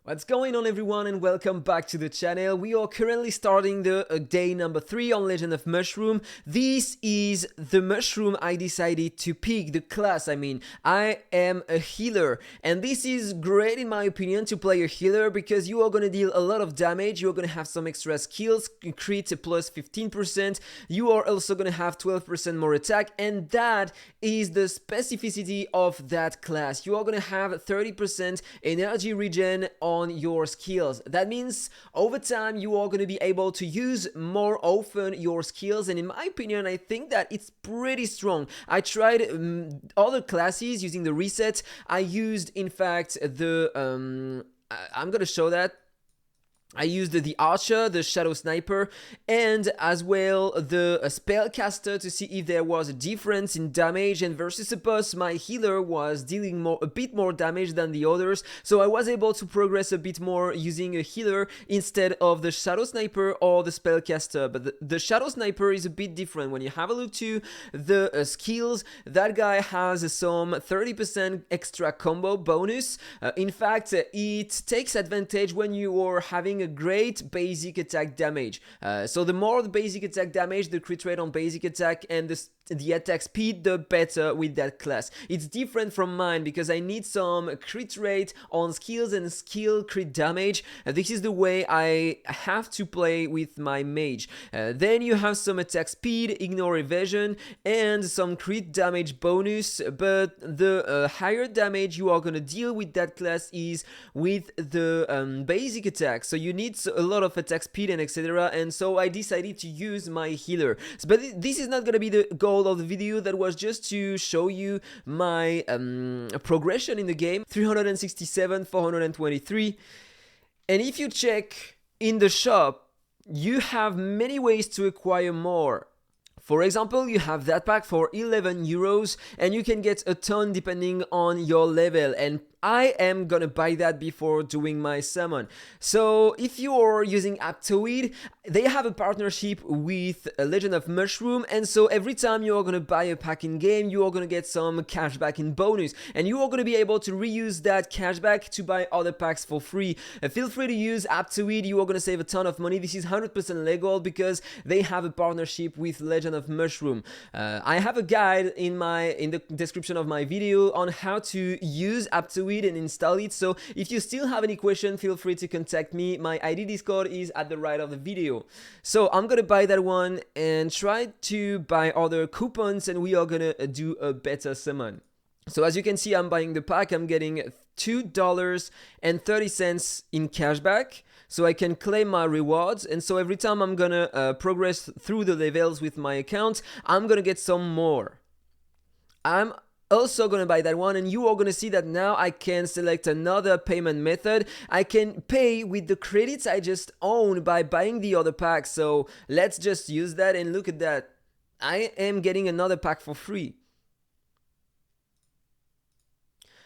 What's going on, everyone, and welcome back to the channel. We are currently starting the day number 3 on Legend of Mushroom. This is the mushroom I decided to pick, the class. I am a healer, and this is great in my opinion to play a healer because you are going to deal a lot of damage. You are going to have some extra skills, crit plus 15%. You are also going to have 12% more attack, and that is the specificity of that class. You are going to have 30% energy regen on your skills. That means over time you are going to be able to use more often your skills, and in my opinion I think that it's pretty strong. I tried other classes using the reset. I used in fact the I'm gonna show that. I used the Archer, the Shadow Sniper, and as well the Spellcaster to see if there was a difference in damage, and versus a boss my healer was dealing a bit more damage than the others, so I was able to progress a bit more using a healer instead of the Shadow Sniper or the Spellcaster. But the Shadow Sniper is a bit different. When you have a look to the skills, that guy has some 30% extra combo bonus. In fact, it takes advantage when you are having a great basic attack damage. So the more the basic attack damage, the crit rate on basic attack, and the attack speed, the better with that class. It's different from mine because I need some crit rate on skills and skill crit damage. This is the way I have to play with my mage. Then you have some attack speed, ignore evasion, and some crit damage bonus, but the higher damage you are gonna deal with that class is with the basic attack. So you need a lot of attack speed and etc. And so I decided to use my healer. But this is not gonna be the goal of the video. That was just to show you my progression in the game. 367, 423. And if you check in the shop, you have many ways to acquire more. For example, you have that pack for 11 euros, and you can get a ton depending on your level, and I am gonna buy that before doing my summon. So if you're using Aptoide, they have a partnership with Legend of Mushroom, and so every time you are gonna buy a pack in game, you are gonna get some cashback in bonus, and you are gonna be able to reuse that cashback to buy other packs for free. Feel free to use Aptoide. You are gonna save a ton of money. This is 100% legal because they have a partnership with Legend of Mushroom. I have a guide in the description of my video on how to use Aptoide and install it, so if you still have any question, feel free to contact me. My ID Discord is at the right of the video. So I'm gonna buy that one and try to buy other coupons, and we are gonna do a better summon. So as you can see, I'm buying the pack. I'm getting $2.30 in cashback, so I can claim my rewards. And so every time I'm gonna progress through the levels with my account, I'm gonna get some more. I'm also gonna buy that one, and you are gonna see that now I can select another payment method. I can pay with the credits I just own by buying the other pack. So let's just use that, and look at that. I am getting another pack for free.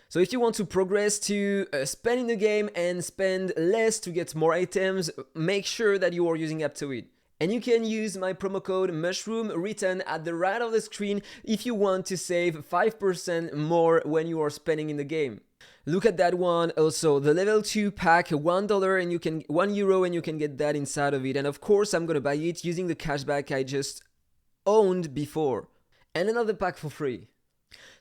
So if you want to progress to spend in the game and spend less to get more items, make sure that you are using Aptoide. And you can use my promo code MUSHROOM written at the right of the screen if you want to save 5% more when you are spending in the game. Look at that one. Also, the level 2 pack, $1 and you can €1 and you can get that inside of it. And of course, I'm gonna buy it using the cashback I just owned before. And another pack for free.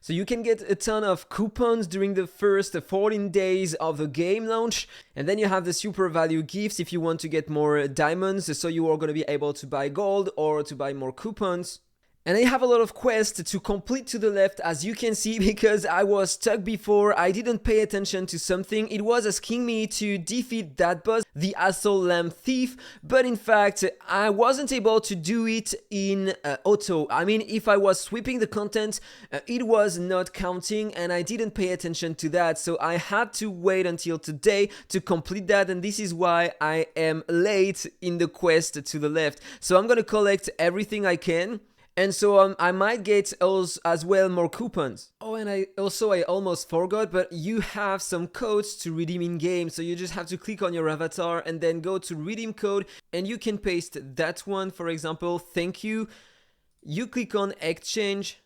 So you can get a ton of coupons during the first 14 days of the game launch, and then you have the super value gifts if you want to get more diamonds, so you are going to be able to buy gold or to buy more coupons. And I have a lot of quests to complete to the left, as you can see, because I was stuck before. I didn't pay attention to something. It was asking me to defeat that boss, the Assault Lamp Thief, but in fact I wasn't able to do it in auto. I mean, if I was sweeping the content, it was not counting, and I didn't pay attention to that, so I had to wait until today to complete that, and this is why I am late in the quest to the left. So I'm gonna collect everything I can. And so I might get as well more coupons. Oh, and I almost forgot, but you have some codes to redeem in game. So you just have to click on your avatar and then go to redeem code, and you can paste that one. For example, thank you. You click on exchange,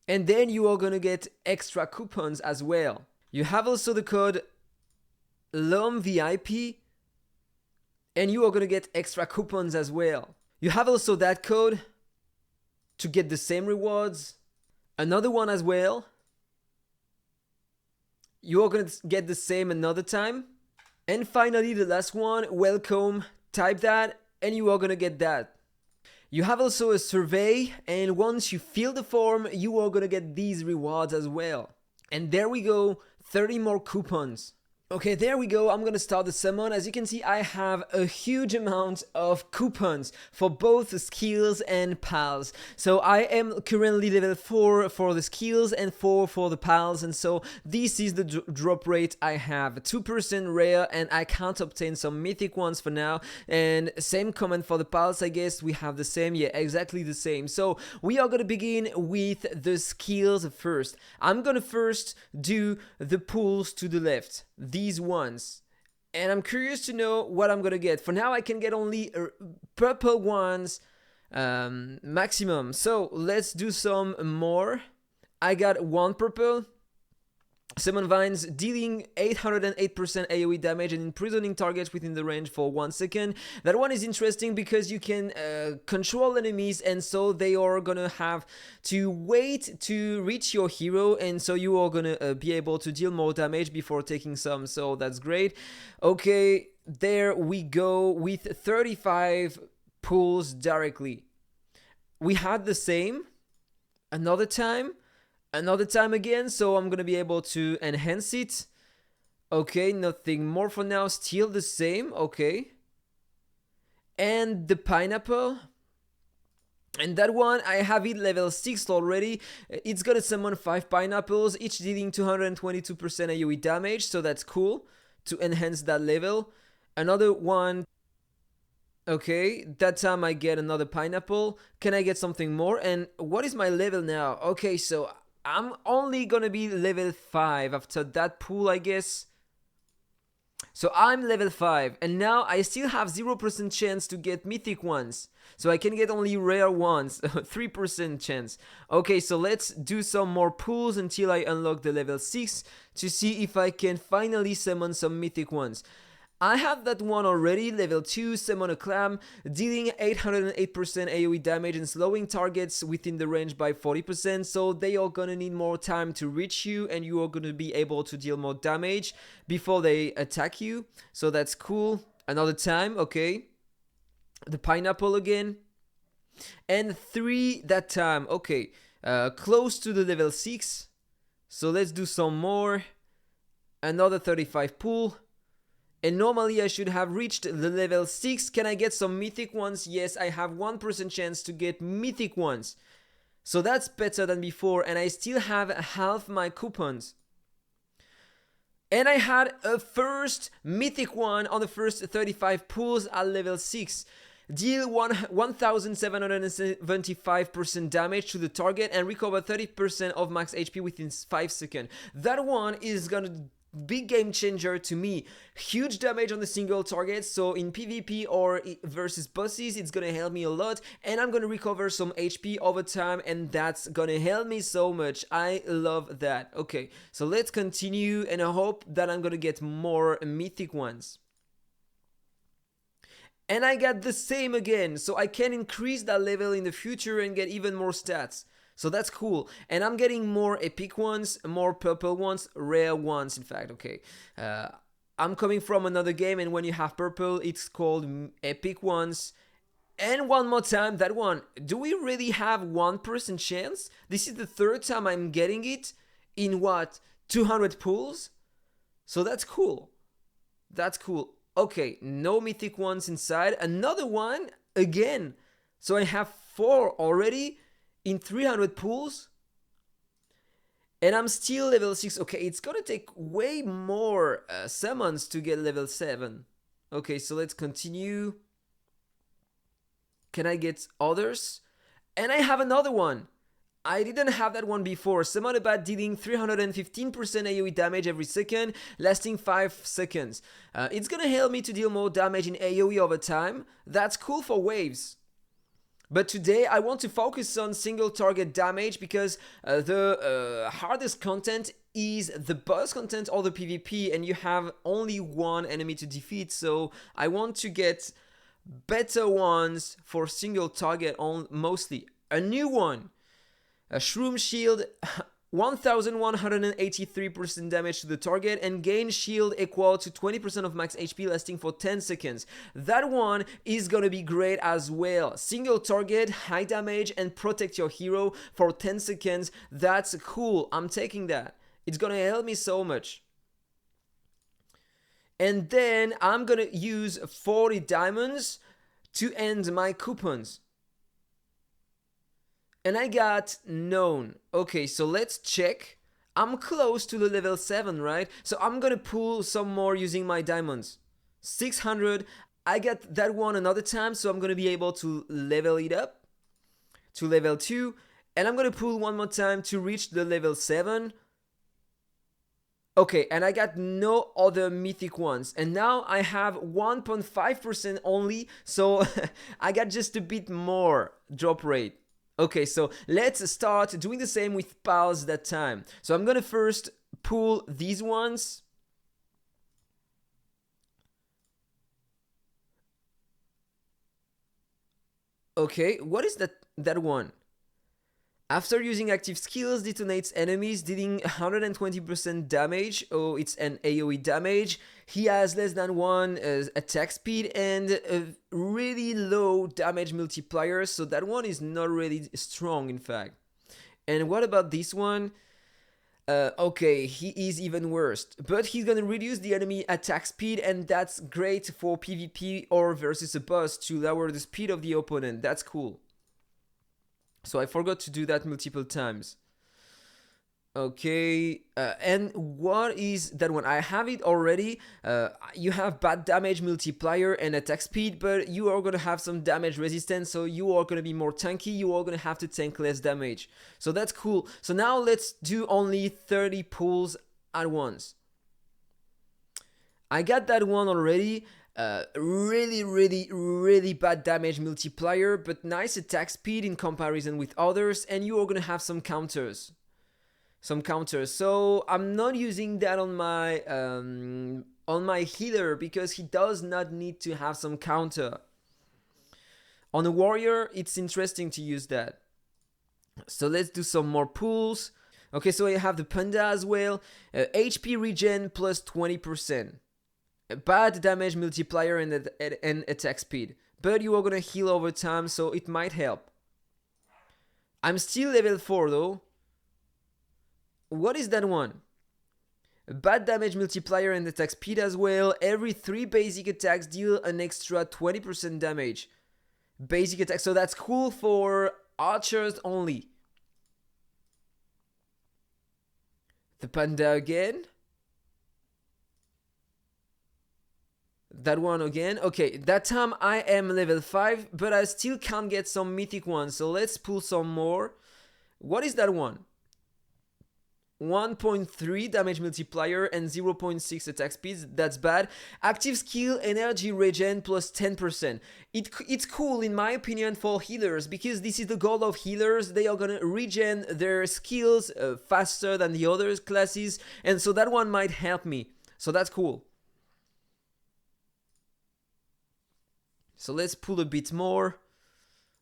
and then you are gonna get extra coupons as well. You have also the code L'Homme VIP, and you are gonna get extra coupons as well. You have also that code to get the same rewards. Another one as well. You are gonna get the same another time. And finally, the last one, welcome. Type that, and you are gonna get that. You have also a survey, and once you fill the form, you are gonna get these rewards as well. And there we go, 30 more coupons. Okay, there we go. I'm gonna start the summon. As you can see, I have a huge amount of coupons for both the skills and pals. So I am currently level 4 for the skills and 4 for the pals, and so this is the drop rate I have. 2% rare, and I can't obtain some mythic ones for now. And same comment for the pals, I guess we have the same. Yeah, exactly the same. So we are gonna begin with the skills first. I'm gonna first do the pulls to the left. These ones, and I'm curious to know what I'm gonna get. For now I can get only purple ones maximum, so let's do some more. I got 1 purple. Summon Vines, dealing 808% AoE damage and imprisoning targets within the range for 1 second. That one is interesting because you can control enemies, and so they are gonna have to wait to reach your hero, and so you are gonna be able to deal more damage before taking some, so that's great. Okay, there we go with 35 pulls directly. We had the same another time again, so I'm gonna be able to enhance it. Okay, nothing more for now, still the same. Okay, and the pineapple, and that one I have it level 6 already. It's gonna summon 5 pineapples, each dealing 222% AoE damage, so that's cool to enhance that level. Another one. Okay, that time I get another pineapple. Can I get something more? And what is my level now? Okay, so I'm only gonna be level 5 after that pool, I guess. So I'm level 5, and now I still have 0% chance to get mythic ones. So I can get only rare ones, 3% chance. Okay, so let's do some more pulls until I unlock the level 6 to see if I can finally summon some mythic ones. I have that one already, level 2, summon a clam, dealing 808% AoE damage and slowing targets within the range by 40%, so they are gonna need more time to reach you, and you are gonna be able to deal more damage before they attack you, so that's cool. Another time, okay. The pineapple again. And 3 that time, okay. Close to the level 6, so let's do some more. Another 35 pull. And normally I should have reached the level 6. Can I get some mythic ones? Yes, I have 1% chance to get mythic ones. So that's better than before, and I still have half my coupons. And I had a first mythic one on the first 35 pulls at level 6. Deal 1775% damage to the target and recover 30% of max HP within 5 seconds. That one is gonna big game changer to me. Huge damage on the single target, so in PvP or versus bosses it's gonna help me a lot, and I'm gonna recover some HP over time, and that's gonna help me so much. I love that. Okay, so let's continue, and I hope that I'm gonna get more mythic ones. And I got the same again, so I can increase that level in the future and get even more stats. So that's cool. And I'm getting more epic ones, more purple ones, rare ones, in fact. Okay. I'm coming from another game, and when you have purple, it's called epic ones. And one more time, that one. Do we really have 1% chance? This is the 3rd time I'm getting it in what? 200 pulls? So that's cool. That's cool. Okay, no mythic ones inside. Another one again. So I have 4 already in 300 pulls, and I'm still level 6. Okay, it's gonna take way more summons to get level 7. Okay, so let's continue. Can I get others? And I have another one. I didn't have that one before. Summon a bat dealing 315% AoE damage every second, lasting 5 seconds. It's gonna help me to deal more damage in AoE over time. That's cool for waves. But today I want to focus on single target damage because the hardest content is the boss content or the PvP, and you have only one enemy to defeat, so I want to get better ones for single target on mostly. A new one, a Shroom Shield, 1183% damage to the target and gain shield equal to 20% of max HP lasting for 10 seconds. That one is gonna be great as well. Single target, high damage, and protect your hero for 10 seconds. That's cool. I'm taking that. It's gonna help me so much. And then I'm gonna use 40 diamonds to end my coupons. And I got known. Okay, so let's check. I'm close to the level 7, right? So I'm gonna pull some more using my diamonds. 600. I got that one another time, so I'm gonna be able to level it up to level 2. And I'm gonna pull one more time to reach the level 7. Okay, and I got no other mythic ones. And now I have 1.5% only, so I got just a bit more drop rate. Okay, so let's start doing the same with pals that time. So I'm gonna first pull these ones. Okay, what is that one? After using active skills, detonates enemies, dealing 120% damage. Oh, it's an AoE damage. He has less than 1 attack speed and a really low damage multiplier, so that one is not really strong, in fact. And what about this one? Okay, he is even worse, but he's gonna reduce the enemy attack speed, and that's great for PvP or versus a boss to lower the speed of the opponent. That's cool. So I forgot to do that multiple times. Okay, and what is that one? I have it already. You have bad damage multiplier and attack speed, but you are gonna have some damage resistance, so you are gonna be more tanky. You are gonna have to tank less damage. So that's cool. So now let's do only 30 pulls at once. I got that one already. Really bad damage multiplier, but nice attack speed in comparison with others, and you are gonna have some counters. So I'm not using that on my healer because he does not need to have some counter. On a warrior, it's interesting to use that. So let's do some more pulls. Okay, so I have the panda as well. HP regen plus 20%. Bad damage multiplier and attack speed, but you are gonna heal over time, so it might help. I'm still level 4 though. What is that one? Bad damage multiplier and attack speed as well. Every 3 basic attacks deal an extra 20% damage. Basic attack, so that's cool for archers only. The panda again. That one again. Okay, that time I am level 5, but I still can't get some mythic ones, so let's pull some more. What is that one? 1.3 damage multiplier and 0.6 attack speed. That's bad. Active skill energy regen plus 10%. It's cool in my opinion for healers, because this is the goal of healers. They are gonna regen their skills faster than the other classes, and so that one might help me. So that's cool. So let's pull a bit more.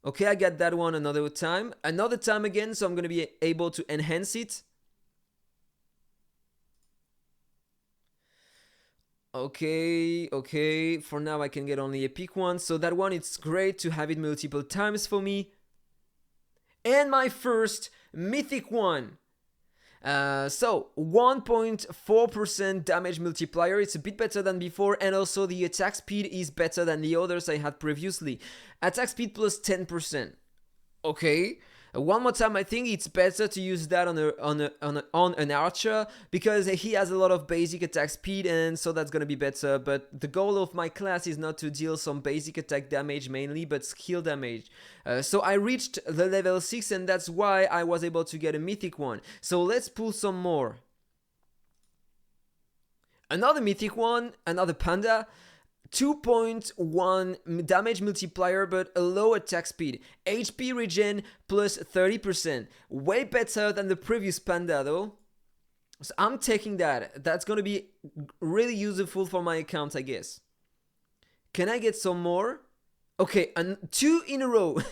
Okay, I got that one another time again, so I'm gonna be able to enhance it. Okay, for now I can get only epic one, so that one, it's great to have it multiple times for me. And my first mythic one. So 1.4% damage multiplier, it's a bit better than before, and also the attack speed is better than the others I had previously. Attack speed plus 10%. Okay, one more time, I think it's better to use that on an archer, because he has a lot of basic attack speed, and so that's gonna be better. But the goal of my class is not to deal some basic attack damage mainly, but skill damage. So I reached the level 6, and that's why I was able to get a mythic one. So let's pull some more. Another mythic one, another panda. 2.1 damage multiplier, but a low attack speed. HP regen plus 30%. Way better than the previous panda though. So I'm taking that. That's gonna be really useful for my account, I guess. Can I get some more? Okay, and 2 in a row.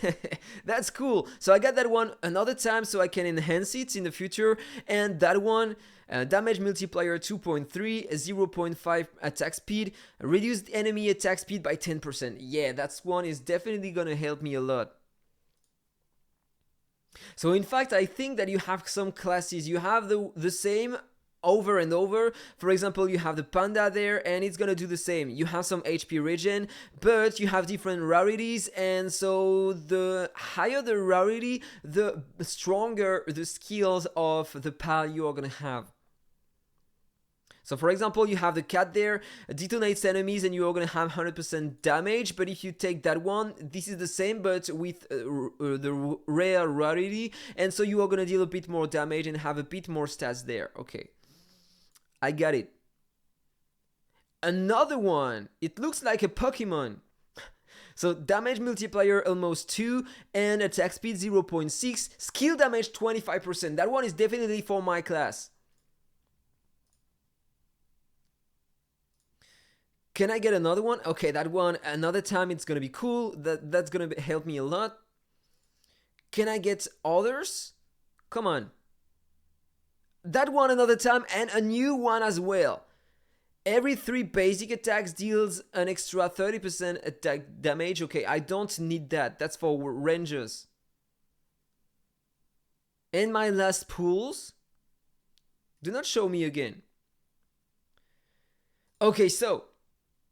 That's cool. So I got that one another time so I can enhance it in the future. And that one, damage multiplier 2.3, 0.5 attack speed, reduced enemy attack speed by 10%. Yeah, that's one is definitely gonna help me a lot. So in fact, I think that you have some classes, you have the same over and over. For example, you have the panda there and it's gonna do the same. You have some HP regen, but you have different rarities, and so the higher the rarity, the stronger the skills of the pal you are gonna have. So for example, you have the cat there, detonates enemies and you're gonna have 100% damage, but if you take that one, this is the same but with the rare rarity, and so you are gonna deal a bit more damage and have a bit more stats there. Okay, I got it. Another one, it looks like a Pokemon. So damage multiplier almost 2 and attack speed 0.6, skill damage 25%. That one is definitely for my class. Can I get another one? Okay, that one another time, it's gonna be cool. That's gonna help me a lot. Can I get others? Come on. That one another time and a new one as well. Every 3 basic attacks deals an extra 30% attack damage. Okay, I don't need that. That's for rangers. And my last pools. Do not show me again. Okay, so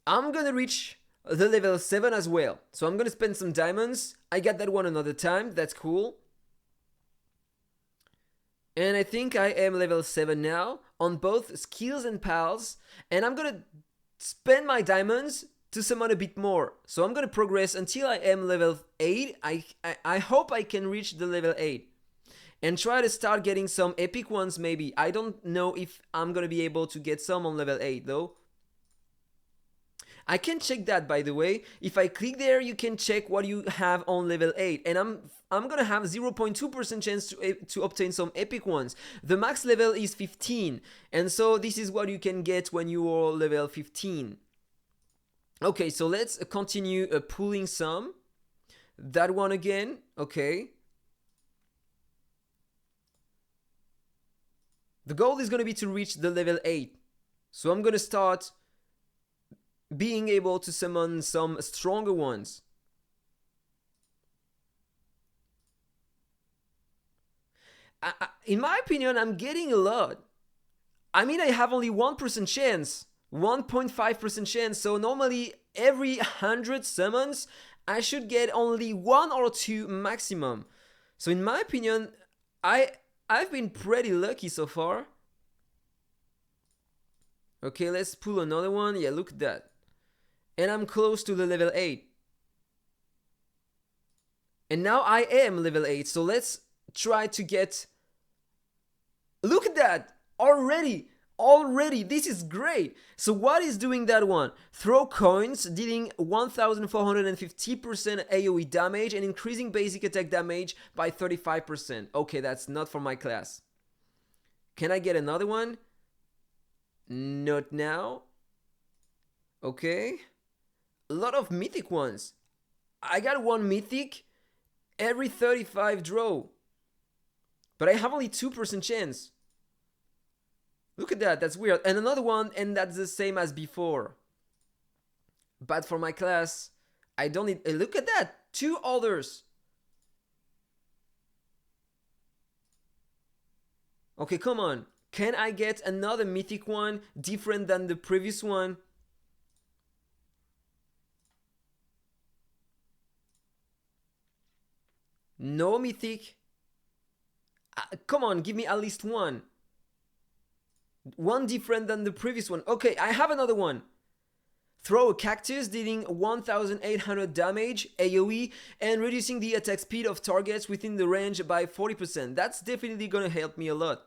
I'm gonna reach the level 7 as well. So I'm gonna spend some diamonds. I got that one another time. That's cool. And I think I am level 7 now on both skills and pals. And I'm gonna spend my diamonds to summon a bit more. So I'm gonna progress until I am level 8. I hope I can reach the level 8. And try to start getting some epic ones maybe. I don't know if I'm gonna be able to get some on level 8 though. I can check that, by the way. If I click there, you can check what you have on level 8. And I'm gonna have 0.2% chance to obtain some epic ones. The max level is 15. And so this is what you can get when you are level 15. Okay, so let's continue pulling some. That one again. Okay. The goal is gonna be to reach the level 8. So I'm gonna start being able to summon some stronger ones. In my opinion, I'm getting a lot. I mean, I have only 1% chance, 1.5% chance, so normally every 100 summons, I should get only 1 or 2 maximum. So in my opinion, I've been pretty lucky so far. Okay, let's pull another one. Yeah, look at that. And I'm close to the level 8. And now I am level 8, so let's try to get... Look at that! Already, this is great! So what is doing that one? Throw coins, dealing 1450% AoE damage and increasing basic attack damage by 35%. Okay, that's not for my class. Can I get another one? Not now. Okay. A lot of mythic ones. I got one mythic every 35 draw. But I have only 2% chance. Look at that, that's weird. And another one, and that's the same as before. But for my class, I don't need... Look at that, 2 others. Okay, come on. Can I get another mythic one different than the previous one? No mythic. Come on, give me at least one. One different than the previous one. Okay, I have another one. Throw a cactus dealing 1800 damage AoE and reducing the attack speed of targets within the range by 40%. That's definitely gonna help me a lot.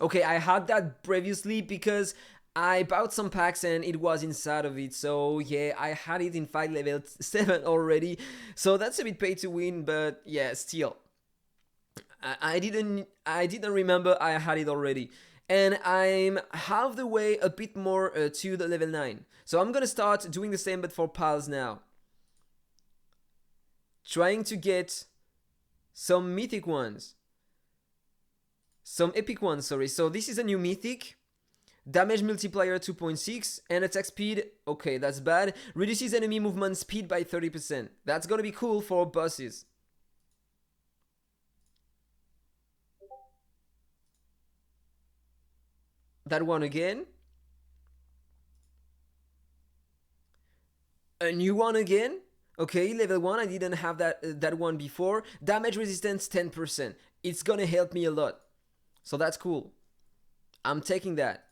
Okay, I had that previously because I bought some packs and it was inside of it. So yeah, I had it in 5 level 7 already. So that's a bit pay to win, but yeah, still. I didn't remember I had it already. and I'm half the way a bit more to the level 9. So I'm gonna start doing the same but for pals now. Trying to get some mythic ones. Some epic ones, sorry. So this is a new mythic. Damage multiplier 2.6 and attack speed, okay, that's bad. Reduces enemy movement speed by 30%. That's gonna be cool for bosses. That one again. A new one again. Okay, level 1, I didn't have that one before. Damage resistance 10%. It's gonna help me a lot. So that's cool. I'm taking that.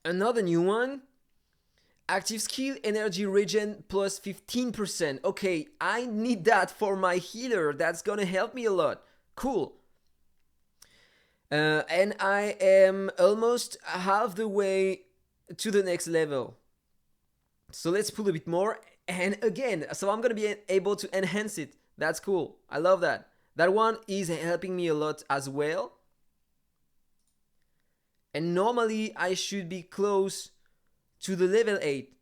Another new one. Active skill, energy regen plus 15%. Okay, I need that for my healer. That's gonna help me a lot. Cool. And I am almost half the way to the next level. So let's pull a bit more. And again, so I'm gonna be able to enhance it. That's cool. I love that. That one is helping me a lot as well. And normally I should be close to the level 8.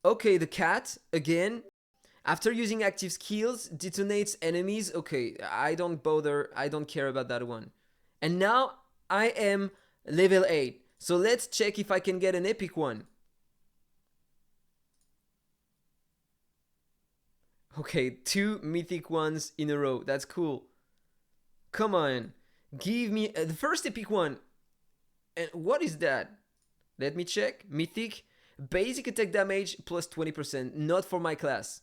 Okay, the cat, again. After using active skills, detonates enemies. Okay, I don't bother. I don't care about that one. And now I am level 8. So let's check if I can get an epic one. Okay, 2 mythic ones in a row. That's cool. Come on. Give me the first epic one. And what is that? Let me check. Mythic. Basic attack damage plus 20%. Not for my class.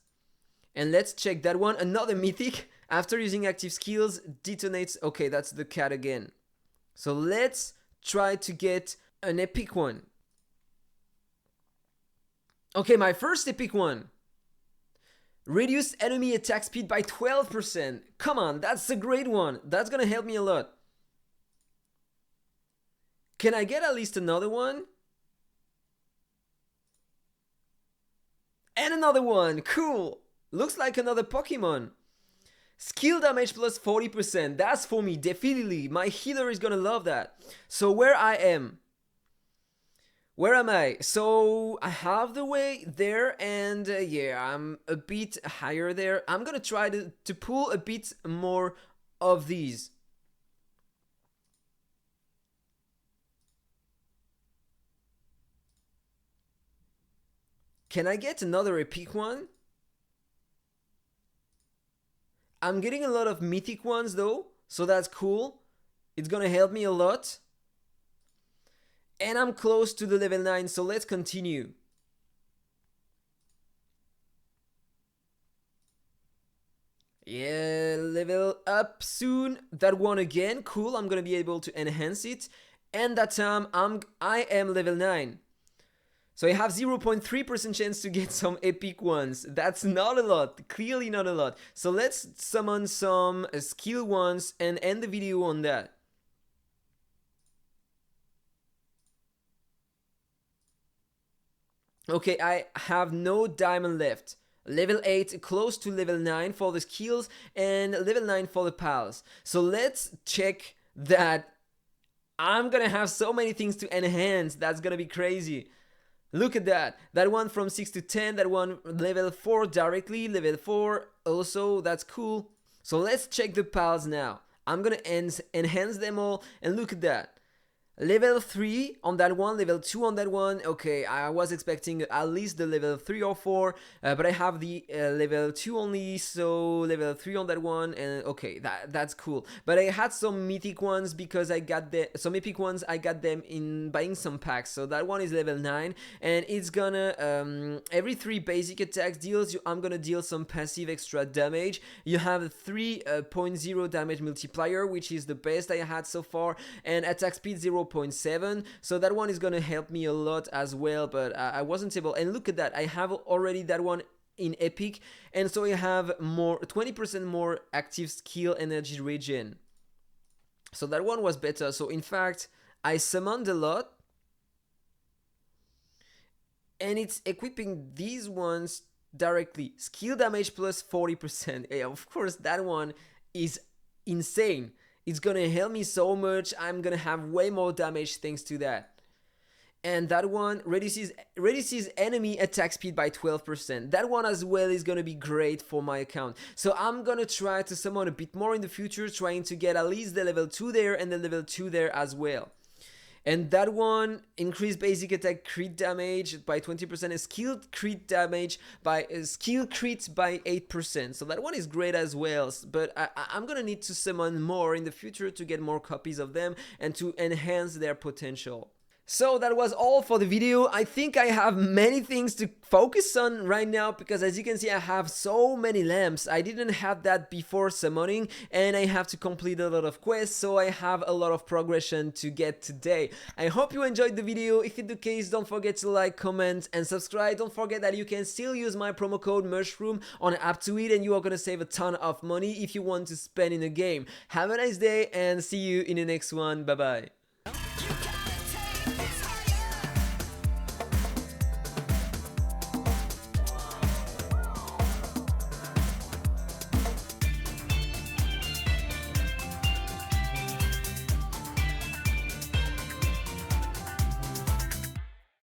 And let's check that one. Another mythic. After using active skills, detonates. Okay, that's the cat again. So let's try to get an epic one. Okay, my first epic one. Reduce enemy attack speed by 12%. Come on, that's a great one. That's gonna help me a lot. Can I get at least another one? And another one. Cool. Looks like another Pokemon. Skill damage plus 40%. That's for me, definitely. My healer is gonna love that. So where I am. Where am I? So I have the way there, and yeah, I'm a bit higher there. I'm gonna try to pull a bit more of these. Can I get another epic one? I'm getting a lot of mythic ones though, so that's cool. It's gonna help me a lot. And I'm close to the level 9, so let's continue. Yeah, level up soon. That one again, cool. I'm gonna be able to enhance it. And that time I am level 9. So I have 0.3% chance to get some epic ones. That's not a lot, clearly not a lot. So let's summon some skill ones and end the video on that. Okay, I have no diamond left. Level 8, close to level 9 for the skills, and level 9 for the pals. So let's check that. I'm gonna have so many things to enhance, that's gonna be crazy. Look at that. That one from 6 to 10, that one level 4 directly, level 4 also, that's cool. So let's check the pals now. I'm gonna enhance them all, and look at that. Level 3 on that one, level 2 on that one. Okay, I was expecting at least the level 3 or 4, but I have the level 2 only, so level 3 on that one, and okay, that's cool. But I had some mythic ones because I got some epic ones, I got them in buying some packs, so that one is level 9, and it's gonna, every 3 basic attacks deals, I'm gonna deal some passive extra damage. You have a 3.0 damage multiplier, which is the best I had so far, and attack speed 0.7, so that one is gonna help me a lot as well, but I wasn't able. And look at that, I have already that one in epic, and so I have more 20% more active skill energy regen, so that one was better. So in fact I summoned a lot, and it's equipping these ones directly. Skill damage plus 40%. Yeah, of course, that one is insane. It's gonna help me so much. I'm gonna have way more damage thanks to that. And that one reduces enemy attack speed by 12%. That one as well is gonna be great for my account. So I'm gonna try to summon a bit more in the future, trying to get at least the level 2 there and the level 2 there as well. And that one increased basic attack crit damage by 20% and skill crit damage by skill crit by 8%. So that one is great as well. But I'm gonna need to summon more in the future to get more copies of them and to enhance their potential. So that was all for the video. I think I have many things to focus on right now because as you can see I have so many lamps. I didn't have that before summoning and I have to complete a lot of quests, so I have a lot of progression to get today. I hope you enjoyed the video. If it's the case, don't forget to like, comment and subscribe. Don't forget that you can still use my promo code mushroom on Aptoide and you are gonna save a ton of money if you want to spend in a game. Have a nice day and see you in the next one. Bye bye.